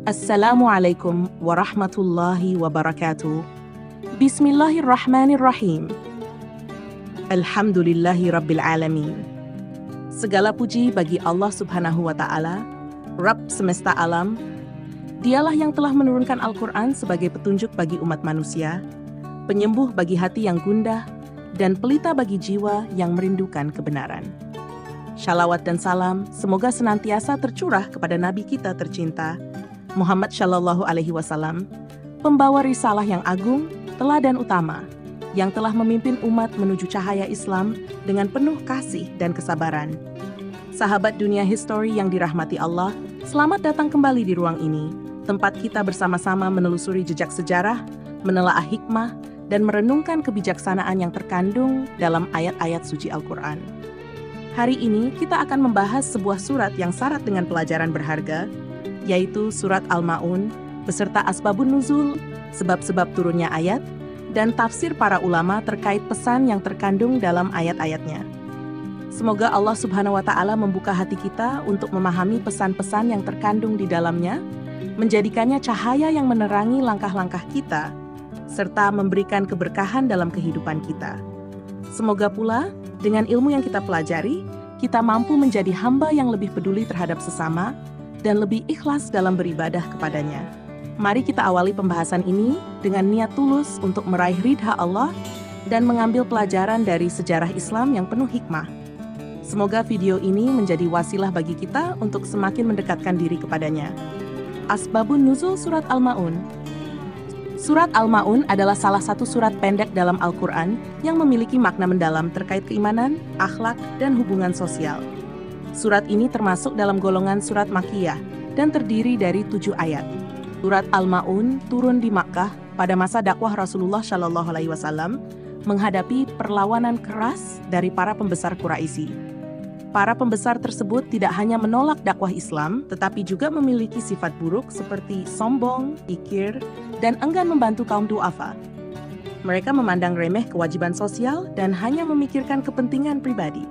Assalamualaikum warahmatullahi wabarakatuh. Bismillahirrahmanirrahim. Alhamdulillahi rabbil alamin. Segala puji bagi Allah subhanahu wa ta'ala, Rabb semesta alam. Dialah yang telah menurunkan Al-Quran sebagai petunjuk bagi umat manusia, penyembuh bagi hati yang gundah, dan pelita bagi jiwa yang merindukan kebenaran. Shalawat dan salam semoga senantiasa tercurah kepada Nabi kita tercinta, Muhammad Shallallahu Alaihi Wasallam, pembawa risalah yang agung, teladan utama, yang telah memimpin umat menuju cahaya Islam dengan penuh kasih dan kesabaran. Sahabat dunia history yang dirahmati Allah, selamat datang kembali di ruang ini, tempat kita bersama-sama menelusuri jejak sejarah, menelaah hikmah, dan merenungkan kebijaksanaan yang terkandung dalam ayat-ayat suci Al-Quran. Hari ini kita akan membahas sebuah surat yang syarat dengan pelajaran berharga, yaitu surat Al-Ma'un, beserta asbabun nuzul, sebab-sebab turunnya ayat, dan tafsir para ulama terkait pesan yang terkandung dalam ayat-ayatnya. Semoga Allah Subhanahu wa Ta'ala membuka hati kita untuk memahami pesan-pesan yang terkandung di dalamnya, menjadikannya cahaya yang menerangi langkah-langkah kita, serta memberikan keberkahan dalam kehidupan kita. Semoga pula, dengan ilmu yang kita pelajari, kita mampu menjadi hamba yang lebih peduli terhadap sesama, dan lebih ikhlas dalam beribadah kepadanya. Mari kita awali pembahasan ini dengan niat tulus untuk meraih ridha Allah dan mengambil pelajaran dari sejarah Islam yang penuh hikmah. Semoga video ini menjadi wasilah bagi kita untuk semakin mendekatkan diri kepadanya. Asbabun Nuzul Surat Al-Ma'un. Surat Al-Ma'un adalah salah satu surat pendek dalam Al-Quran yang memiliki makna mendalam terkait keimanan, akhlak, dan hubungan sosial. Surat ini termasuk dalam golongan surat Makkiyah dan terdiri dari 7 ayat. Surat Al-Ma'un turun di Makkah pada masa dakwah Rasulullah Shallallahu Alaihi Wasallam menghadapi perlawanan keras dari para pembesar Quraisy. Para pembesar tersebut tidak hanya menolak dakwah Islam, tetapi juga memiliki sifat buruk seperti sombong, kikir, dan enggan membantu kaum du'afa. Mereka memandang remeh kewajiban sosial dan hanya memikirkan kepentingan pribadi.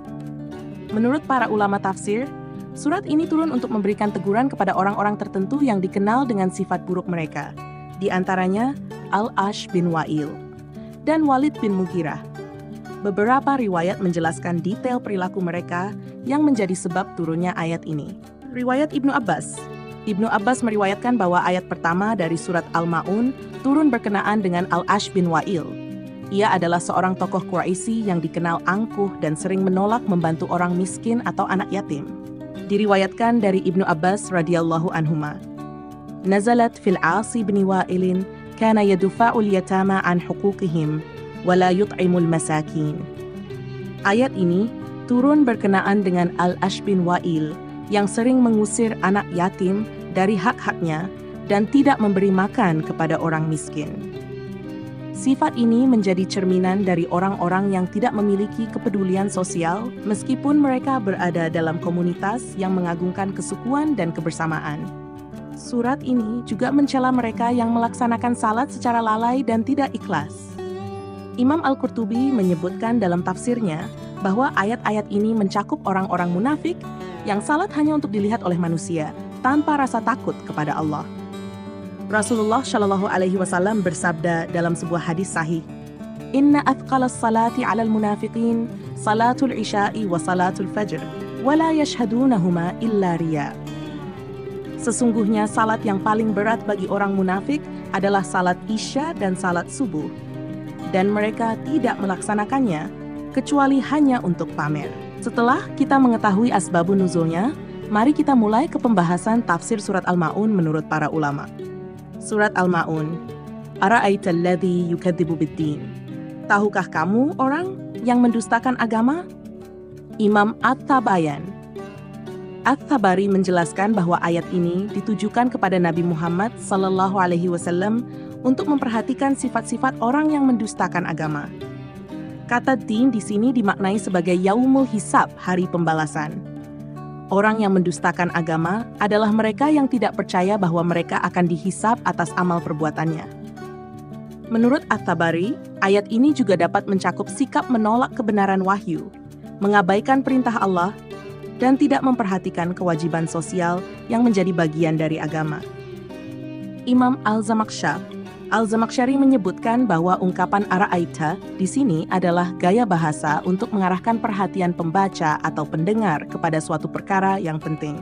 Menurut para ulama tafsir, surat ini turun untuk memberikan teguran kepada orang-orang tertentu yang dikenal dengan sifat buruk mereka, di antaranya Al-Ash bin Wa'il dan Walid bin Mughirah. Beberapa riwayat menjelaskan detail perilaku mereka yang menjadi sebab turunnya ayat ini. Riwayat Ibnu Abbas. Ibnu Abbas meriwayatkan bahwa ayat pertama dari surat Al-Ma'un turun berkenaan dengan Al-Ash bin Wa'il. Ia adalah seorang tokoh Quraisy yang dikenal angkuh dan sering menolak membantu orang miskin atau anak yatim. Diriwayatkan dari Ibnu Abbas radhiyallahu anhuma. Nazalat fil 'Asi bin Wa'ilin kana yadfa'ul yatama an huquqihim wa la yut'imul masakin. Ayat ini turun berkenaan dengan Al-Ash bin Wa'il yang sering mengusir anak yatim dari hak-haknya dan tidak memberi makan kepada orang miskin. Sifat ini menjadi cerminan dari orang-orang yang tidak memiliki kepedulian sosial meskipun mereka berada dalam komunitas yang mengagungkan kesukuan dan kebersamaan. Surat ini juga mencela mereka yang melaksanakan salat secara lalai dan tidak ikhlas. Imam Al-Qurtubi menyebutkan dalam tafsirnya bahwa ayat-ayat ini mencakup orang-orang munafik yang salat hanya untuk dilihat oleh manusia tanpa rasa takut kepada Allah. Rasulullah Shallallahu Alaihi Wasallam bersabda dalam sebuah hadis sahih, Inna athqalas salati alal munafiqin salatul isya'i wa salatul fajr wa la yashhadunahuma illa riya. Sesungguhnya salat yang paling berat bagi orang munafik adalah salat isya dan salat subuh, dan mereka tidak melaksanakannya kecuali hanya untuk pamer. Setelah kita mengetahui asbabun nuzulnya, mari kita mulai ke pembahasan tafsir surat Al-Ma'un menurut para ulama. Surat Al-Ma'un. Ara'aital ladzi yukadzibu bid-din. Tahukah kamu orang yang mendustakan agama? Imam At-Tabayan. At-Tabari menjelaskan bahwa ayat ini ditujukan kepada Nabi Muhammad sallallahu alaihi wasallam untuk memperhatikan sifat-sifat orang yang mendustakan agama. Kata din di sini dimaknai sebagai yaumul hisab, hari pembalasan. Orang yang mendustakan agama adalah mereka yang tidak percaya bahwa mereka akan dihisab atas amal perbuatannya. Menurut At-Tabari, ayat ini juga dapat mencakup sikap menolak kebenaran wahyu, mengabaikan perintah Allah, dan tidak memperhatikan kewajiban sosial yang menjadi bagian dari agama. Imam Al-Zamakhsyari menyebutkan bahwa ungkapan ara'aita di sini adalah gaya bahasa untuk mengarahkan perhatian pembaca atau pendengar kepada suatu perkara yang penting.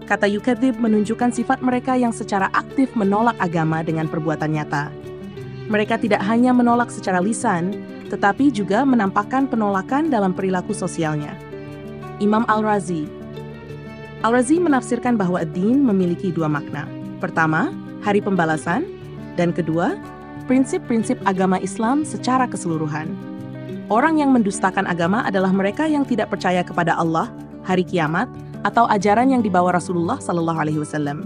Kata yukadzib menunjukkan sifat mereka yang secara aktif menolak agama dengan perbuatan nyata. Mereka tidak hanya menolak secara lisan, tetapi juga menampakkan penolakan dalam perilaku sosialnya. Imam Al-Razi menafsirkan bahwa ad-din memiliki dua makna. Pertama, hari pembalasan, dan kedua, prinsip-prinsip agama Islam secara keseluruhan. Orang yang mendustakan agama adalah mereka yang tidak percaya kepada Allah, hari kiamat, atau ajaran yang dibawa Rasulullah SAW.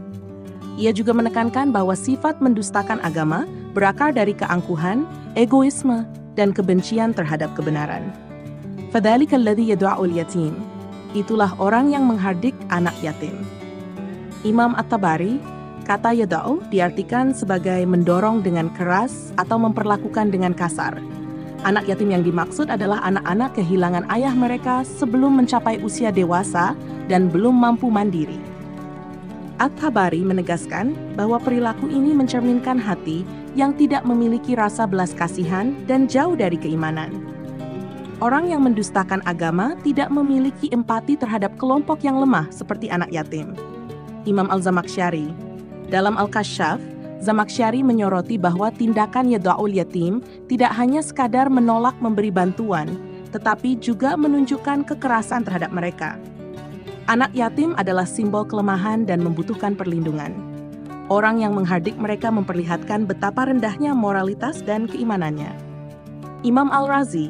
Ia juga menekankan bahwa sifat mendustakan agama berakar dari keangkuhan, egoisme, dan kebencian terhadap kebenaran. Fadzalika alladzi yad'ul yatim. Itulah orang yang menghardik anak yatim. Imam At-Tabari, kata yada'u diartikan sebagai mendorong dengan keras atau memperlakukan dengan kasar. Anak yatim yang dimaksud adalah anak-anak kehilangan ayah mereka sebelum mencapai usia dewasa dan belum mampu mandiri. At-Tabari menegaskan bahwa perilaku ini mencerminkan hati yang tidak memiliki rasa belas kasihan dan jauh dari keimanan. Orang yang mendustakan agama tidak memiliki empati terhadap kelompok yang lemah seperti anak yatim. Imam Al-Zamakhsyari, dalam Al-Kasyaf, Zamakhsyari menyoroti bahwa tindakan yada'ul yatim tidak hanya sekadar menolak memberi bantuan, tetapi juga menunjukkan kekerasan terhadap mereka. Anak yatim adalah simbol kelemahan dan membutuhkan perlindungan. Orang yang menghardik mereka memperlihatkan betapa rendahnya moralitas dan keimanannya. Imam Al-Razi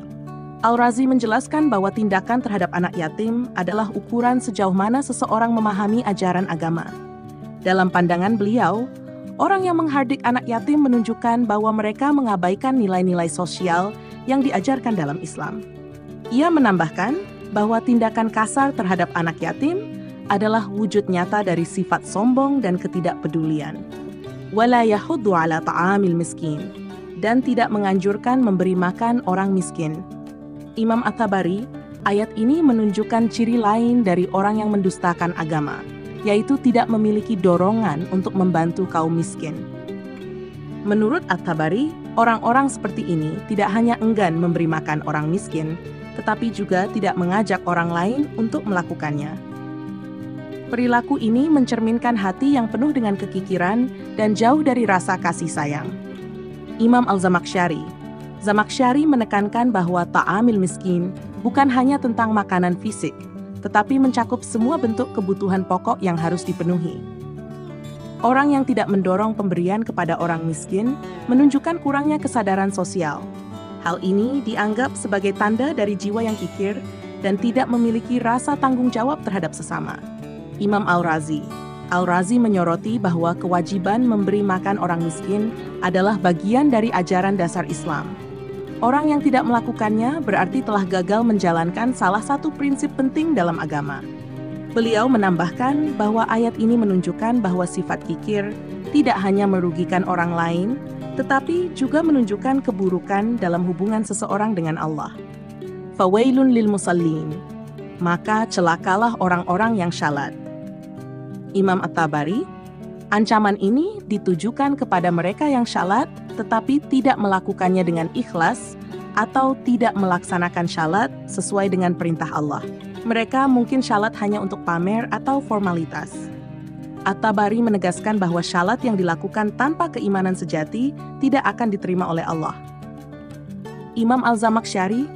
menjelaskan bahwa tindakan terhadap anak yatim adalah ukuran sejauh mana seseorang memahami ajaran agama. Dalam pandangan beliau, orang yang menghardik anak yatim menunjukkan bahwa mereka mengabaikan nilai-nilai sosial yang diajarkan dalam Islam. Ia menambahkan bahwa tindakan kasar terhadap anak yatim adalah wujud nyata dari sifat sombong dan ketidakpedulian. Wala yahuddu ala ta'amil miskin, dan tidak menganjurkan memberi makan orang miskin. Imam At-Tabari, ayat ini menunjukkan ciri lain dari orang yang mendustakan agama, yaitu tidak memiliki dorongan untuk membantu kaum miskin. Menurut At-Tabari, orang-orang seperti ini tidak hanya enggan memberi makan orang miskin, tetapi juga tidak mengajak orang lain untuk melakukannya. Perilaku ini mencerminkan hati yang penuh dengan kekikiran dan jauh dari rasa kasih sayang. Imam Al-Zamakhsyari menekankan bahwa ta'amil miskin bukan hanya tentang makanan fisik, tetapi mencakup semua bentuk kebutuhan pokok yang harus dipenuhi. Orang yang tidak mendorong pemberian kepada orang miskin menunjukkan kurangnya kesadaran sosial. Hal ini dianggap sebagai tanda dari jiwa yang kikir dan tidak memiliki rasa tanggung jawab terhadap sesama. Imam Al-Razi menyoroti bahwa kewajiban memberi makan orang miskin adalah bagian dari ajaran dasar Islam. Orang yang tidak melakukannya berarti telah gagal menjalankan salah satu prinsip penting dalam agama. Beliau menambahkan bahwa ayat ini menunjukkan bahwa sifat kikir tidak hanya merugikan orang lain, tetapi juga menunjukkan keburukan dalam hubungan seseorang dengan Allah. Fawailun lil musallin, maka celakalah orang-orang yang syalat. Imam At-Tabari, ancaman ini ditujukan kepada mereka yang syalat tetapi tidak melakukannya dengan ikhlas atau tidak melaksanakan syalat sesuai dengan perintah Allah. Mereka mungkin syalat hanya untuk pamer atau formalitas. At-Tabari menegaskan bahwa syalat yang dilakukan tanpa keimanan sejati tidak akan diterima oleh Allah. Imam Al-Zamakhsyari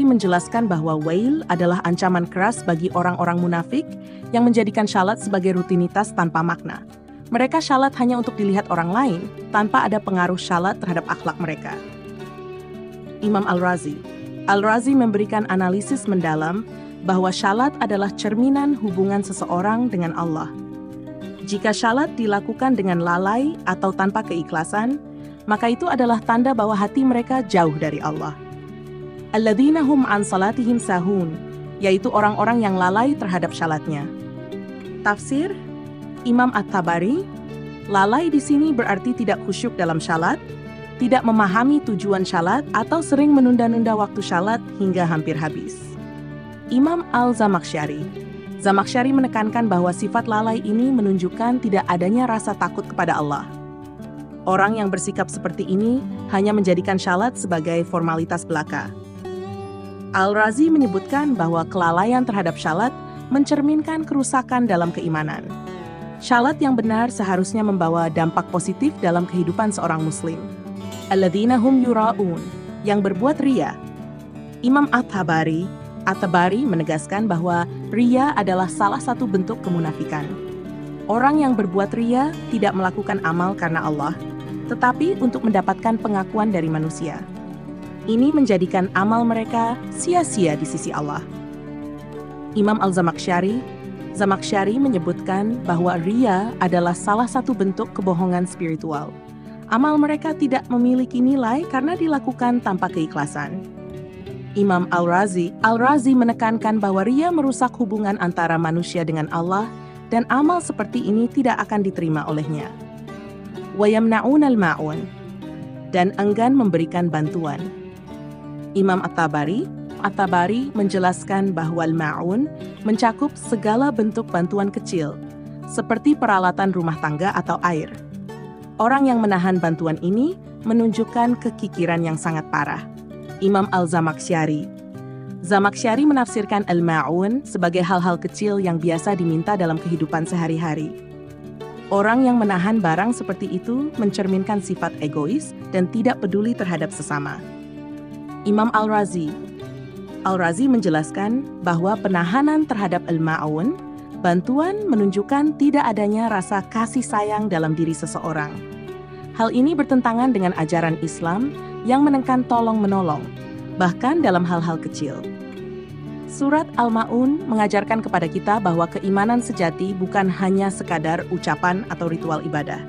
menjelaskan bahwa wail adalah ancaman keras bagi orang-orang munafik yang menjadikan syalat sebagai rutinitas tanpa makna. Mereka syalat hanya untuk dilihat orang lain, tanpa ada pengaruh syalat terhadap akhlak mereka. Imam Al-Razi memberikan analisis mendalam bahwa syalat adalah cerminan hubungan seseorang dengan Allah. Jika syalat dilakukan dengan lalai atau tanpa keikhlasan, maka itu adalah tanda bahwa hati mereka jauh dari Allah. Alladzina hum an salatihim sahun, yaitu orang-orang yang lalai terhadap syalatnya. Tafsir Imam At-Tabari, lalai di sini berarti tidak khusyuk dalam syalat, tidak memahami tujuan syalat atau sering menunda-nunda waktu syalat hingga hampir habis. Imam Al-Zamakhsyari, Zamakhsyari menekankan bahwa sifat lalai ini menunjukkan tidak adanya rasa takut kepada Allah. Orang yang bersikap seperti ini hanya menjadikan syalat sebagai formalitas belaka. Al-Razi menyebutkan bahwa kelalaian terhadap syalat mencerminkan kerusakan dalam keimanan. Syalat yang benar seharusnya membawa dampak positif dalam kehidupan seorang muslim. Alladzina hum yura'un, yang berbuat riya. Imam At-Tabari menegaskan bahwa riya adalah salah satu bentuk kemunafikan. Orang yang berbuat riya tidak melakukan amal karena Allah, tetapi untuk mendapatkan pengakuan dari manusia. Ini menjadikan amal mereka sia-sia di sisi Allah. Imam Zamakhsyari menyebutkan bahwa riya adalah salah satu bentuk kebohongan spiritual. Amal mereka tidak memiliki nilai karena dilakukan tanpa keikhlasan. Imam Al-Razi menekankan bahwa riya merusak hubungan antara manusia dengan Allah dan amal seperti ini tidak akan diterima olehnya. Wa yamna'unal ma'un, dan enggan memberikan bantuan. Imam At-Tabari menjelaskan bahwa al-ma'un mencakup segala bentuk bantuan kecil, seperti peralatan rumah tangga atau air. Orang yang menahan bantuan ini menunjukkan kekikiran yang sangat parah. Imam Al-Zamakhsyari menafsirkan al-ma'un sebagai hal-hal kecil yang biasa diminta dalam kehidupan sehari-hari. Orang yang menahan barang seperti itu mencerminkan sifat egois dan tidak peduli terhadap sesama. Imam Al-Razi menjelaskan bahwa penahanan terhadap al-ma'un, bantuan menunjukkan tidak adanya rasa kasih sayang dalam diri seseorang. Hal ini bertentangan dengan ajaran Islam yang menekan tolong-menolong, bahkan dalam hal-hal kecil. Surat Al-Ma'un mengajarkan kepada kita bahwa keimanan sejati bukan hanya sekadar ucapan atau ritual ibadah.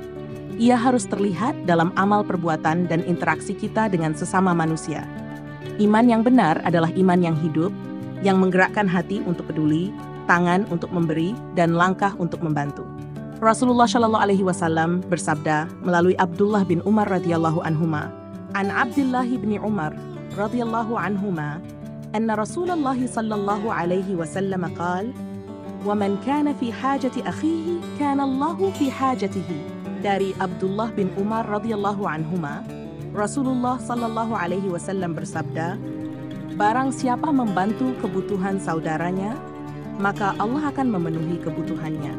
Ia harus terlihat dalam amal perbuatan dan interaksi kita dengan sesama manusia. Iman yang benar adalah iman yang hidup, yang menggerakkan hati untuk peduli, tangan untuk memberi, dan langkah untuk membantu. Rasulullah Shallallahu Alaihi Wasallam bersabda melalui Abdullah bin Umar radhiyallahu anhuma, an Abdullah bin Umar radhiyallahu anhuma, anna Rasulullah sallallahu alaihi wasallam qaal, wa man kana fi hajati akhihi kana Allahu fi hajatihi. Dari Abdullah bin Umar radhiyallahu anhuma, Rasulullah sallallahu alaihi wasallam bersabda, barang siapa membantu kebutuhan saudaranya, maka Allah akan memenuhi kebutuhannya.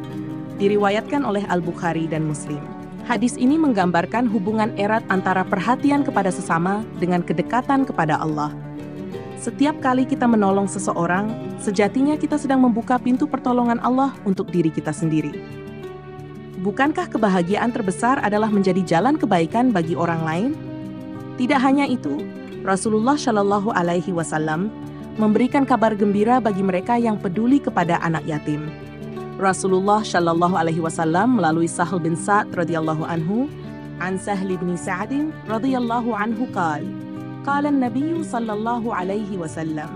Diriwayatkan oleh Al-Bukhari dan Muslim. Hadis ini menggambarkan hubungan erat antara perhatian kepada sesama dengan kedekatan kepada Allah. Setiap kali kita menolong seseorang, sejatinya kita sedang membuka pintu pertolongan Allah untuk diri kita sendiri. Bukankah kebahagiaan terbesar adalah menjadi jalan kebaikan bagi orang lain? Tidak hanya itu, Rasulullah Shallallahu Alaihi Wasallam memberikan kabar gembira bagi mereka yang peduli kepada anak yatim. Rasulullah Shallallahu Alaihi Wasallam melalui Sahl bin Sa'd radhiyallahu anhu, an Sahl bin Sa'd radhiyallahu anhu qala an-nabiy sallallahu alaihi wasallam,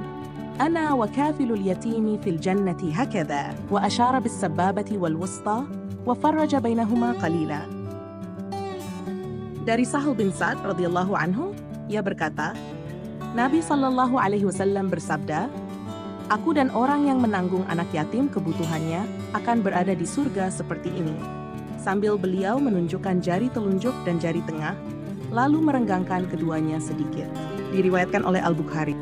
ana wa kafilul yatimi fil jannati hakadha, wa ashara bis sababati wal wusta wa farraja bainahuma qalila. Dari Sahl bin Sa'd radhiyallahu anhu, ia berkata, Nabi sallallahu alaihi wasallam bersabda, aku dan orang yang menanggung anak yatim kebutuhannya akan berada di surga seperti ini. Sambil beliau menunjukkan jari telunjuk dan jari tengah, lalu merenggangkan keduanya sedikit. Diriwayatkan oleh Al-Bukhari.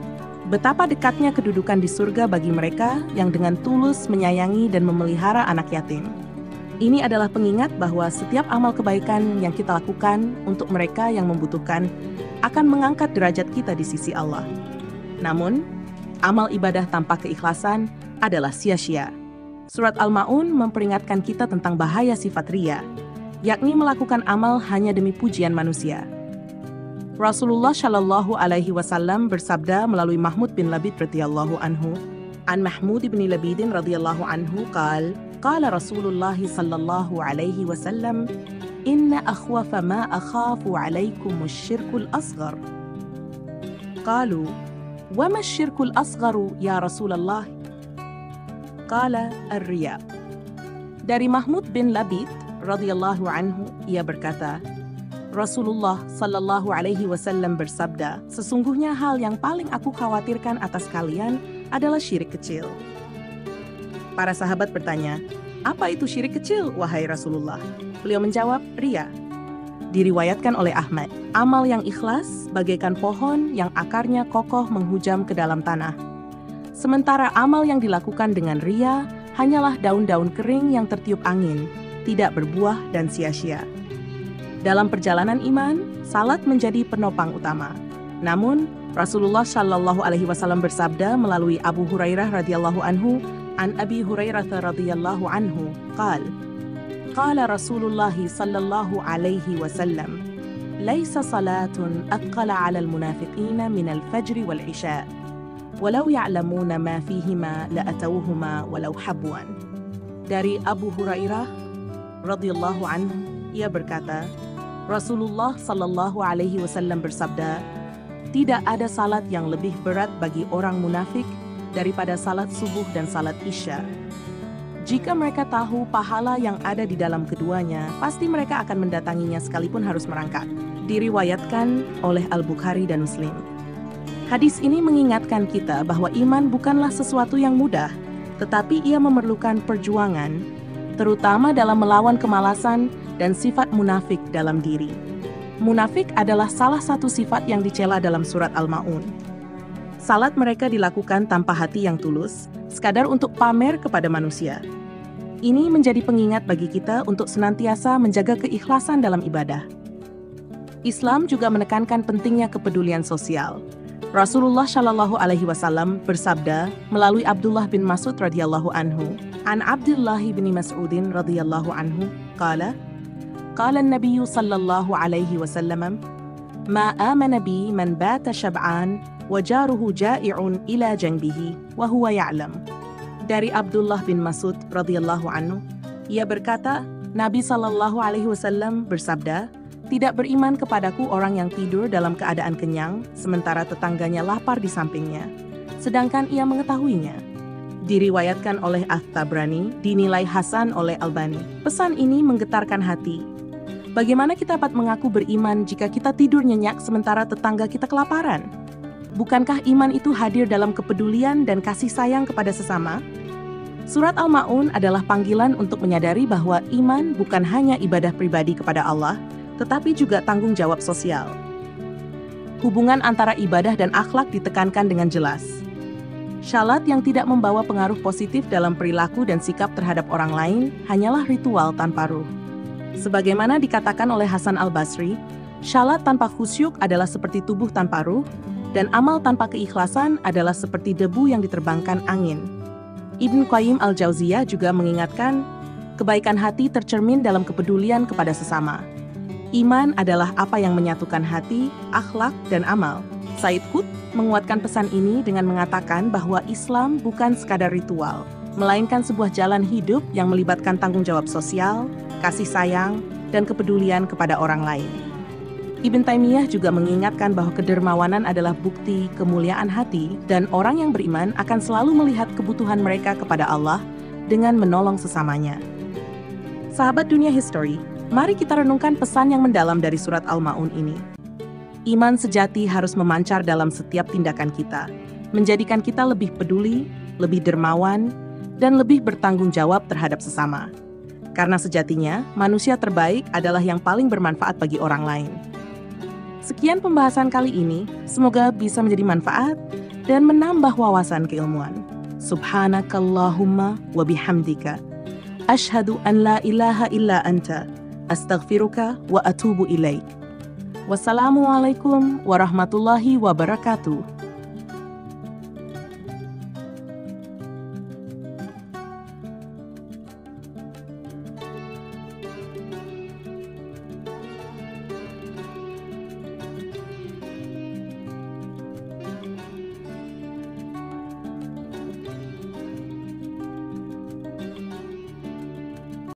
Betapa dekatnya kedudukan di surga bagi mereka yang dengan tulus menyayangi dan memelihara anak yatim. Ini adalah pengingat bahwa setiap amal kebaikan yang kita lakukan untuk mereka yang membutuhkan akan mengangkat derajat kita di sisi Allah. Namun, amal ibadah tanpa keikhlasan adalah sia-sia. Surat Al-Ma'un memperingatkan kita tentang bahaya sifat riya, yakni melakukan amal hanya demi pujian manusia. Rasulullah Shallallahu Alaihi Wasallam bersabda melalui Mahmud bin Labid radhiyallahu anhu, an Mahmud bin Labidin radhiyallahu anhu qala Rasulullah sallallahu alaihi wasallam, inna akhwafa ma akhafu alaikum asy-syirkul asghar. Qalu وما الشرك الأصغر يا رسول الله؟ قال الرياء. Dari Mahmud bin Labid radhiyallahu anhu, ia berkata, Rasulullah sallallahu alaihi wasallam bersabda, sesungguhnya hal yang paling aku khawatirkan atas kalian adalah syirik kecil. Para sahabat bertanya, "Apa itu syirik kecil, wahai Rasulullah?" Beliau menjawab, "Riya." Diriwayatkan oleh Ahmad, amal yang ikhlas bagaikan pohon yang akarnya kokoh menghujam ke dalam tanah. Sementara amal yang dilakukan dengan riya hanyalah daun-daun kering yang tertiup angin, tidak berbuah dan sia-sia. Dalam perjalanan iman, salat menjadi penopang utama. Namun, Rasulullah Shallallahu Alaihi Wasallam bersabda melalui Abu Hurairah radhiyallahu anhu, an Abi Hurairah radhiyallahu anhu, qala Rasulullah Sallallahu Alaihi Wasallam, laisa salatun athqala 'ala al-munafiqina min al-fajr wal-'isha, walau ya'lamuna ma fihima la'atawhuma walau habwan. Dari Abu Hurairah radhiyallahu anhu, ia berkata, Rasulullah Sallallahu Alaihi Wasallam bersabda, tidak ada salat yang lebih berat bagi orang munafik daripada salat subuh dan salat isya. Jika mereka tahu pahala yang ada di dalam keduanya, pasti mereka akan mendatanginya sekalipun harus merangkak. Diriwayatkan oleh Al-Bukhari dan Muslim. Hadis ini mengingatkan kita bahwa iman bukanlah sesuatu yang mudah, tetapi ia memerlukan perjuangan, terutama dalam melawan kemalasan dan sifat munafik dalam diri. Munafik adalah salah satu sifat yang dicela dalam surat Al-Ma'un. Salat mereka dilakukan tanpa hati yang tulus, sekadar untuk pamer kepada manusia. Ini menjadi pengingat bagi kita untuk senantiasa menjaga keikhlasan dalam ibadah. Islam juga menekankan pentingnya kepedulian sosial. Rasulullah Shallallahu Alaihi Wasallam bersabda melalui Abdullah bin Mas'ud radhiyallahu anhu, an Abdullah bin Mas'udin radhiyallahu anhu, qala an-nabiy sallallahu alaihi wasallam, ma amana bi man bata syab'an wa jaruhu ja'i'un ila janbihi wa huwa ya'lam. Dari Abdullah bin Mas'ud radhiyallahu anhu, ia berkata, Nabi sallallahu alaihi wasallam bersabda, tidak beriman kepadaku orang yang tidur dalam keadaan kenyang, sementara tetangganya lapar di sampingnya, sedangkan ia mengetahuinya. Diriwayatkan oleh At-Tabrani, dinilai hasan oleh Albani. Pesan ini menggetarkan hati. Bagaimana kita dapat mengaku beriman jika kita tidur nyenyak sementara tetangga kita kelaparan? Bukankah iman itu hadir dalam kepedulian dan kasih sayang kepada sesama? Surat Al-Ma'un adalah panggilan untuk menyadari bahwa iman bukan hanya ibadah pribadi kepada Allah, tetapi juga tanggung jawab sosial. Hubungan antara ibadah dan akhlak ditekankan dengan jelas. Salat yang tidak membawa pengaruh positif dalam perilaku dan sikap terhadap orang lain hanyalah ritual tanpa ruh. Sebagaimana dikatakan oleh Hasan Al-Basri, salat tanpa khusyuk adalah seperti tubuh tanpa ruh, dan amal tanpa keikhlasan adalah seperti debu yang diterbangkan angin. Ibn Qayyim Al-Jauziyah juga mengingatkan, kebaikan hati tercermin dalam kepedulian kepada sesama. Iman adalah apa yang menyatukan hati, akhlak, dan amal. Said Qutb menguatkan pesan ini dengan mengatakan bahwa Islam bukan sekadar ritual, melainkan sebuah jalan hidup yang melibatkan tanggung jawab sosial, kasih sayang, dan kepedulian kepada orang lain. Ibn Taimiyah juga mengingatkan bahwa kedermawanan adalah bukti kemuliaan hati dan orang yang beriman akan selalu melihat kebutuhan mereka kepada Allah dengan menolong sesamanya. Sahabat Dunia History, mari kita renungkan pesan yang mendalam dari surat Al-Ma'un ini. Iman sejati harus memancar dalam setiap tindakan kita, menjadikan kita lebih peduli, lebih dermawan, dan lebih bertanggung jawab terhadap sesama. Karena sejatinya, manusia terbaik adalah yang paling bermanfaat bagi orang lain. Sekian pembahasan kali ini, semoga bisa menjadi manfaat dan menambah wawasan keilmuan. Subhanakallahumma wa bihamdika, asyhadu an la ilaha illa anta, astaghfiruka wa atubu ilaik. Wassalamualaikum warahmatullahi wabarakatuh.